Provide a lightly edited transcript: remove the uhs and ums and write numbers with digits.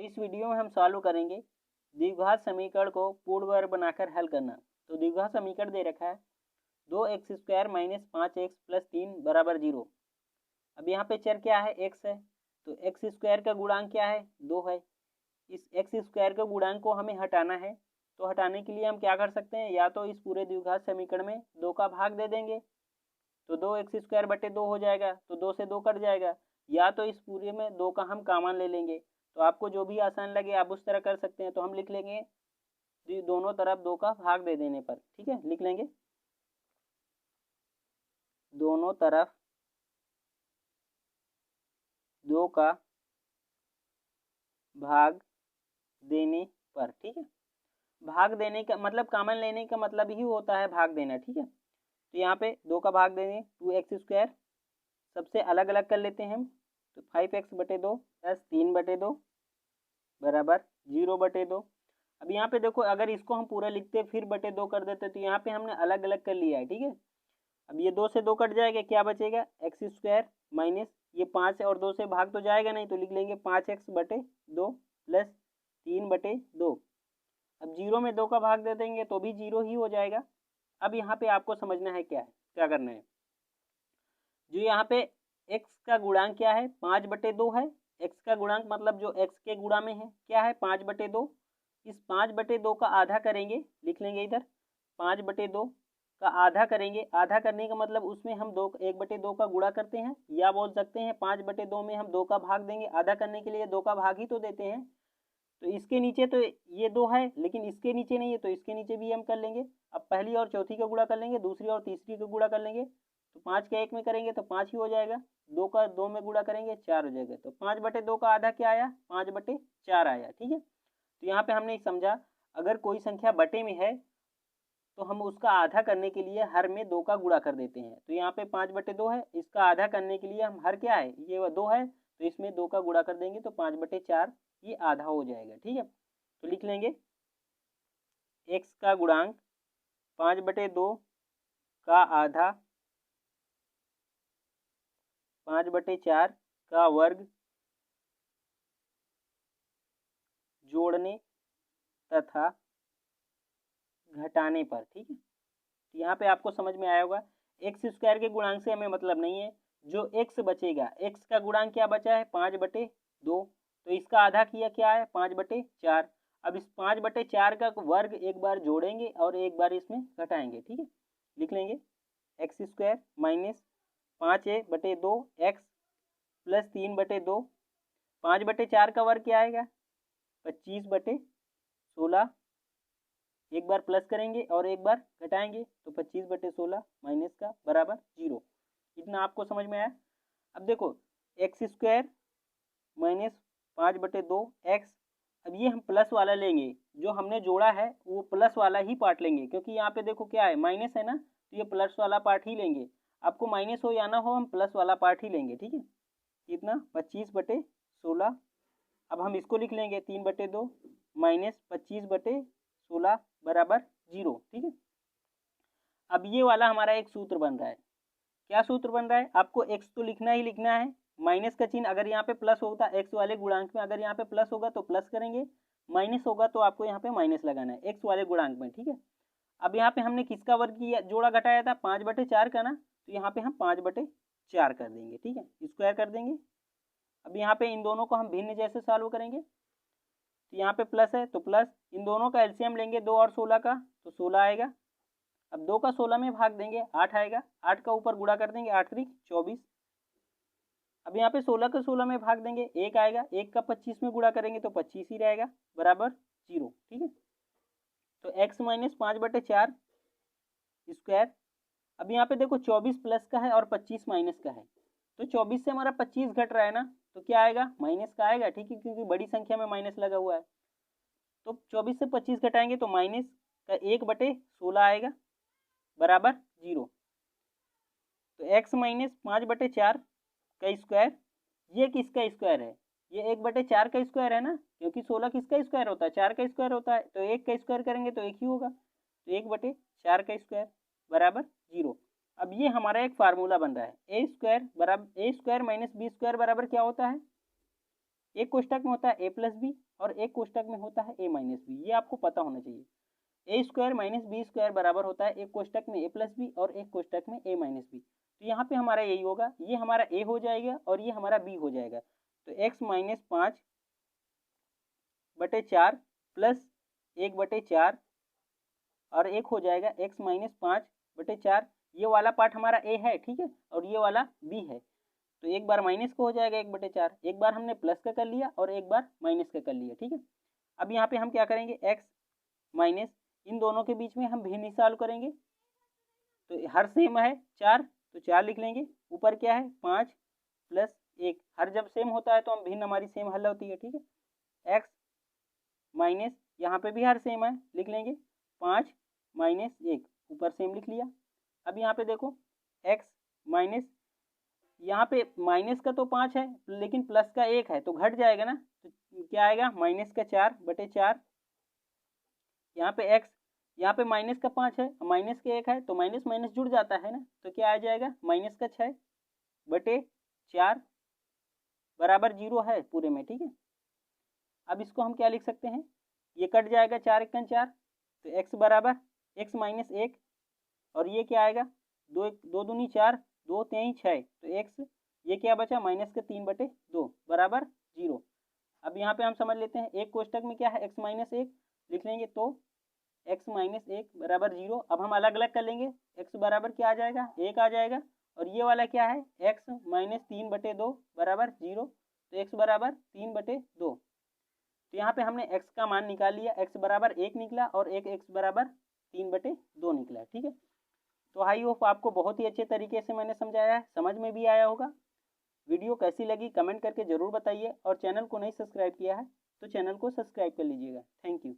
इस वीडियो में हम सॉल्व करेंगे द्विघात समीकरण को पूर्ण वर्ग बनाकर हल करना। तो द्विघात समीकरण दे रखा है 2x² - 5x + 3 = 0। अब यहाँ पे चर क्या है, x है, तो x² का गुणांक क्या है, 2 है। इस x² के गुणांक को हमें हटाना है, तो हटाने के लिए हम क्या कर सकते हैं, या तो इस पूरे द्विघात समीकरण में 2 का भाग दे देंगे तो 2x² बटे 2 हो जाएगा, तो 2 से 2 कट जाएगा, या तो इस पूरे में 2 का हम कॉमन ले लेंगे। तो आपको जो भी आसान लगे आप उस तरह कर सकते हैं। तो हम लिख लेंगे दोनों तरफ 2 का भाग दे देने पर, ठीक है, लिख लेंगे दोनों तरफ 2 का भाग देने पर, ठीक है। भाग देने का मतलब कॉमन लेने का मतलब ही होता है भाग देना, ठीक है। तो यहाँ पे 2 का भाग देंगे 2x², सबसे अलग अलग कर लेते हैं हम, तो 5x बटे 2 + 3 बटे 2 बराबर 0 बटे 2। अब यहाँ पे देखो, अगर इसको हम पूरा लिखते फिर बटे 2 कर देते तो यहाँ पे हमने अलग अलग कर लिया है, ठीक है। अब ये 2 से 2 कट जाएगा, क्या बचेगा, x² माइनस ये 5 और 2 से भाग तो जाएगा नहीं, तो लिख लेंगे 5x बटे 2 + 3 बटे 2। अब 0 में 2 का भाग दे देंगे तो भी 0 ही हो जाएगा। अब यहाँ पे आपको समझना है क्या करना है, जो यहाँ पे x का गुणांक क्या है, 5 बटे 2 है। x का गुणांक मतलब जो x के गुणा में है क्या है, 5 बटे 2। इस 5 बटे 2 का आधा करेंगे, लिख लेंगे इधर 5 बटे 2 का आधा करेंगे। आधा करने का मतलब उसमें हम 1 बटे 2 का गुणा करते हैं, या बोल सकते हैं 5 बटे 2 में हम 2 का भाग देंगे। आधा करने के लिए 2 का भाग ही तो देते हैं। तो इसके नीचे तो ये 2 है, लेकिन इसके नीचे नहीं है, तो इसके नीचे भी हम कर लेंगे। अब पहली और चौथी का गुणा कर लेंगे, दूसरी और तीसरी का गुणा कर लेंगे, तो 5 का 1 में करेंगे तो 5 ही हो जाएगा, 2 का 2 में गुणा करेंगे 4 हो जाएगा। तो 5 बटे 2 का आधा क्या आया, 5 बटे 4 आया, ठीक है। तो यहाँ पे हमने समझा, अगर कोई संख्या बटे में है तो हम उसका आधा करने के लिए हर में 2 का गुणा कर देते हैं। तो यहाँ पे 5 बटे 2 है, इसका आधा करने के लिए हम हर क्या है, ये 2 है, तो इसमें 2 का गुणा कर देंगे तो 5 बटे 4 ये आधा हो जाएगा, ठीक है। तो लिख लेंगे x का गुणांक 5 बटे 2 का आधा 5 बटे 4 का वर्ग जोड़ने तथा घटाने पर, ठीक है। तो यहाँ पे आपको समझ में आया होगा, x² के गुणांक से हमें मतलब नहीं है, जो x बचेगा, x का गुणांक क्या बचा है, 5 बटे 2, तो इसका आधा किया क्या है, 5 बटे 4। अब इस 5 बटे 4 का वर्ग एक बार जोड़ेंगे और एक बार इसमें घटाएंगे, ठीक है। लिख लेंगे x² माइनस 5 बटे 2 x + 3 बटे 2। 5 बटे 4 का वर्ग क्या आएगा, 25 बटे 16। एक बार प्लस करेंगे और एक बार घटाएंगे, तो 25 बटे 16 माइनस का बराबर 0। इतना आपको समझ में आया। अब देखो x² माइनस 5 बटे 2 x, अब ये हम प्लस वाला लेंगे, जो हमने जोड़ा है वो प्लस वाला ही पार्ट लेंगे, क्योंकि यहाँ पे देखो क्या है, माइनस है ना, तो ये प्लस वाला पार्ट ही लेंगे। आपको माइनस हो या ना हो, हम प्लस वाला पार्ट ही लेंगे, ठीक है। कितना, 25 बटे 16। अब हम इसको लिख लेंगे 3 बटे 2 माइनस 25 बटे 16 बराबर 0, ठीक है। अब ये वाला हमारा एक सूत्र बन रहा है। क्या सूत्र बन रहा है, आपको x तो लिखना ही लिखना है, माइनस का चिन्ह अगर यहाँ पे प्लस होता, x वाले गुणांक में अगर यहाँ पे प्लस होगा तो प्लस करेंगे, माइनस होगा तो आपको यहाँ पे माइनस लगाना है x वाले गुणांक में, ठीक है। अब यहाँ पे हमने किसका वर्ग किया, जोड़ा घटाया था 5 बटे 4 का ना, तो यहाँ पे हम 5 बटे 4 कर देंगे, ठीक है, स्क्वायर कर देंगे। अब यहाँ पे इन दोनों को हम भिन्न जैसे सॉल्व करेंगे, तो यहाँ पे प्लस है तो प्लस, इन दोनों का एलसीएम लेंगे 2 और 16 का, तो 16 आएगा। अब 2 का 16 में भाग देंगे 8 आएगा, 8 का ऊपर गुणा कर देंगे 8 3 24। अब यहाँ पे 16 का 16 में भाग देंगे 1 आएगा, 1 का 25 में गुणा करेंगे तो 25 ही रहेगा बराबर 0, ठीक है। तो x माइनस 5 बटे 4 स्क्वायर। अब यहाँ पे देखो 24 प्लस का है और 25 माइनस का है, तो 24 से हमारा 25 घट रहा है ना, तो क्या आएगा, माइनस का आएगा, ठीक है, क्योंकि बड़ी संख्या में माइनस लगा हुआ है। तो 24 से 25 घटाएंगे तो माइनस का 1 बटे 16 आएगा बराबर 0। तो x माइनस 5 बटे 4 का स्क्वायर, ये किसका स्क्वायर है, ये 1 बटे 4 का स्क्वायर है ना, क्योंकि 16 किसका स्क्वायर होता है, 4 का स्क्वायर होता है, तो 1 का स्क्वायर करेंगे तो 1 ही होगा, तो 1 बटे 4 का स्क्वायर बराबर 0। अब ये हमारा एक फार्मूला बन रहा है, a² माइनस b² बराबर क्या होता है, एक कोष्टक में होता है ए प्लस बी और एक कोष्टक में होता है ए माइनस बी, ये आपको पता होना चाहिए। ए स्क्वायर माइनस बी स्क्वायर बराबर होता है एक कोष्टक में ए प्लस बी और एक कोष्टक में ए माइनस बी। तो यहाँ पे हमारा यही होगा, ये हमारा ए हो जाएगा और ये हमारा बी हो जाएगा। तो एक्स माइनस 5/4 प्लस 1/4 और एक हो जाएगा एक्स माइनस 5/4। ये वाला पार्ट हमारा ए है, ठीक है, और ये वाला बी है। तो एक बार माइनस का हो जाएगा 1/4, एक बार हमने प्लस का कर लिया और एक बार माइनस का कर लिया, ठीक है। अब यहाँ पे हम क्या करेंगे, एक्स माइनस इन दोनों के बीच में हम भिन्न सॉल्व करेंगे। तो हर सेम है 4, तो 4 लिख लेंगे। ऊपर क्या है 5 प्लस 1, हर जब सेम होता है तो हम भिन्न हमारी सेम हल होती है, ठीक है। एक्स माइनस यहाँ पे भी हर सेम है, लिख लेंगे 5 माइनस 1, ऊपर सेम लिख लिया। अब यहाँ पे देखो एक्स माइनस, यहाँ पे माइनस का तो 5 है लेकिन प्लस का 1 है तो घट जाएगा ना, तो क्या आएगा माइनस का 4/4। यहाँ पे एक्स, यहाँ पे माइनस का 5 है, माइनस का 1 है तो माइनस माइनस जुड़ जाता है ना, तो क्या आ जाएगा माइनस का 6/4 बराबर 0 है पूरे में, ठीक है। अब इसको हम क्या लिख सकते हैं, ये कट जाएगा 4 × 4, तो एक्स बराबर एक्स माइनस 1 और ये क्या आएगा 2 दूनी 4 2 3 6, तो एक्स ये क्या बचा माइनस का 3/2 बराबर 0। अब यहाँ पे हम समझ लेते हैं एक कोष्टक में क्या है एक्स माइनस 1 लिख लेंगे, तो एक्स माइनस 1 बराबर 0। अब हम अलग अलग कर लेंगे, एक्स बराबर क्या आ जाएगा 1 आ जाएगा, और ये वाला क्या है एक्स माइनस 3/2 बराबर 0, तो एक्स बराबर 3/2। तो यहाँ पे हमने x का मान निकाल लिया, x बराबर 1 निकला और एक x बराबर 3/2 निकला, ठीक है। तो आई होप आपको बहुत ही अच्छे तरीके से मैंने समझाया है, समझ में भी आया होगा। वीडियो कैसी लगी कमेंट करके ज़रूर बताइए, और चैनल को नहीं सब्सक्राइब किया है तो चैनल को सब्सक्राइब कर लीजिएगा। Thank you.